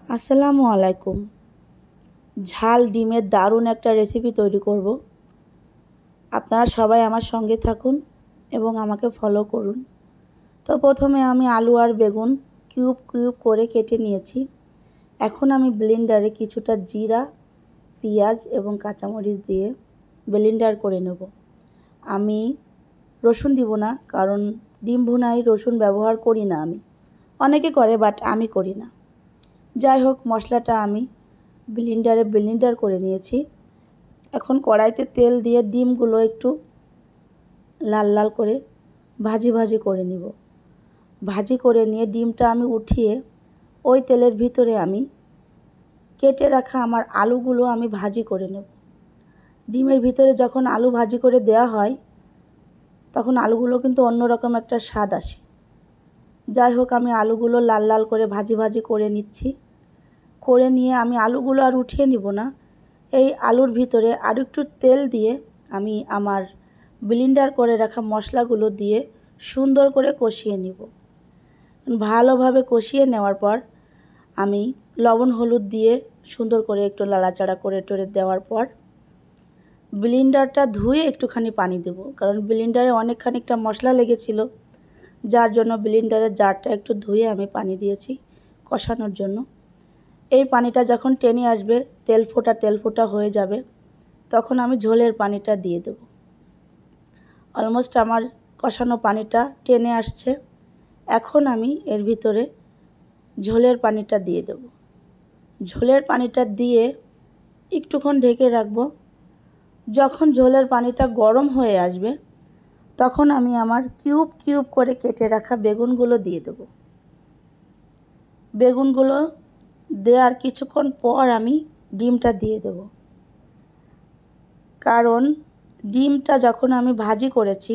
আসসালামু আলাইকুম। ঝাল ডিমের দারুণ একটা রেসিপি তৈরি করব। আপনারা সবাই আমার সঙ্গে থাকুন এবং আমাকে ফলো করুন। তো প্রথমে আমি আলু আর বেগুন কিউব কিউব করে কেটে নিয়েছি। এখন আমি ব্লেন্ডারে কিছুটা জিরা, পেঁয়াজ এবং কাঁচামরিচ দিয়ে ব্লেন্ডার করে নেব। আমি রসুন দিব না, কারণ ডিম ভুনায় রসুন ব্যবহার করি না আমি। অনেকে করে, বাট আমি করি না। যাই হোক, মশলাটা আমি ব্লেন্ডার করে নিয়েছি। এখন কড়াইতে তেল দিয়ে ডিমগুলো একটু লাল লাল করে ভাজি করে নিব। ভাজি করে নিয়ে ডিমটা আমি উঠিয়ে ওই তেলের ভিতরে আমি কেটে রাখা আমার আলুগুলো আমি ভাজি করে নেব। ডিমের ভিতরে যখন আলু ভাজি করে দেওয়া হয় তখন আলুগুলো কিন্তু অন্যরকম একটা স্বাদ আসে। যাই হোক, আমি আলুগুলো লাল লাল করে ভাজি করে নিচ্ছি। করে নিয়ে আমি আলুগুলো আর উঠিয়ে নিব না, এই আলুর ভিতরে আর একটু তেল দিয়ে আমি আমার ব্লেন্ডার করে রাখা মশলাগুলো দিয়ে সুন্দর করে কষিয়ে নিব। ভালোভাবে কষিয়ে নেওয়ার পর আমি লবণ হলুদ দিয়ে সুন্দর করে একটু নাড়াচাড়া করে দেওয়ার পর ব্লেন্ডারটা ধুয়ে একটুখানি পানি দেব, কারণ ব্লেন্ডারে অনেক খানিকটা মশলা লেগেছিল, যার জন্য ব্লেন্ডারের জারটা একটু ধুয়ে আমি পানি দিয়েছি কষানোর জন্য। এই পানিটা যখন টেনে আসবে, তেল ফোটা হয়ে যাবে, তখন আমি ঝোলের পানিটা দিয়ে দেব। অলমোস্ট আমার কষানো পানিটা টেনে আসছে। এখন আমি এর ভিতরে ঝোলের পানিটা দিয়ে দেব। ঝোলের পানিটা দিয়ে একটুক্ষণ ঢেকে রাখবো। যখন ঝোলের পানিটা গরম হয়ে আসবে তখন আমি আমার কিউব কিউব করে কেটে রাখা বেগুনগুলো দিয়ে দেব। বেগুনগুলো দেওয়ার কিছুক্ষণ পর আমি ডিমটা দিয়ে দেব, কারণ ডিমটা যখন আমি ভাজি করেছি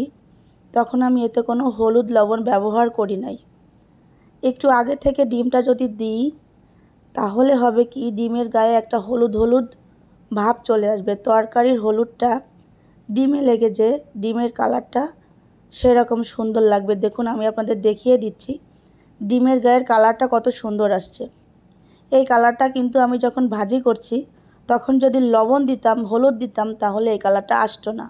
তখন আমি এতে কোনো হলুদ লবণ ব্যবহার করি নাই। একটু আগে থেকে ডিমটা যদি দিই তাহলে হবে কি, ডিমের গায়ে একটা হলুদ হলুদ ভাব চলে আসবে। তরকারির হলুদটা ডিমে লেগে যে ডিমের কালারটা সেরকম সুন্দর লাগবে। দেখুন, আমি আপনাদের দেখিয়ে দিচ্ছি ডিমের গায়ের কালারটা কত সুন্দর আসছে। এই কালারটা কিন্তু আমি যখন ভাজি করছি তখন যদি লবণ দিতাম, হলুদ দিতাম, তাহলে এই কালারটা আসতো না।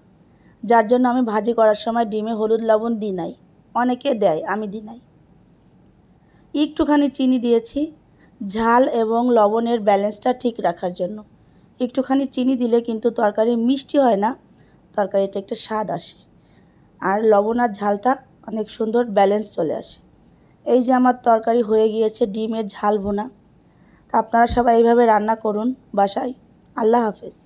যার জন্য আমি ভাজি করার সময় ডিমে হলুদ লবণ দিই নাই। অনেকে দেয়, আমি দিই নাই। একটুখানি চিনি দিয়েছি ঝাল এবং লবণের ব্যালেন্সটা ঠিক রাখার জন্য। একটুখানি চিনি দিলে কিন্তু তরকারি মিষ্টি হয় না, তরকারিটা একটা স্বাদ আসে, আর লবণ আর ঝালটা অনেক সুন্দর ব্যালেন্স চলে আসে। এই যে আমার তরকারি হয়ে গিয়েছে, ডিমের ঝাল ভুনা। আপনারা সবাই এইভাবে রান্না করুন বাসায়। আল্লাহ হাফেজ।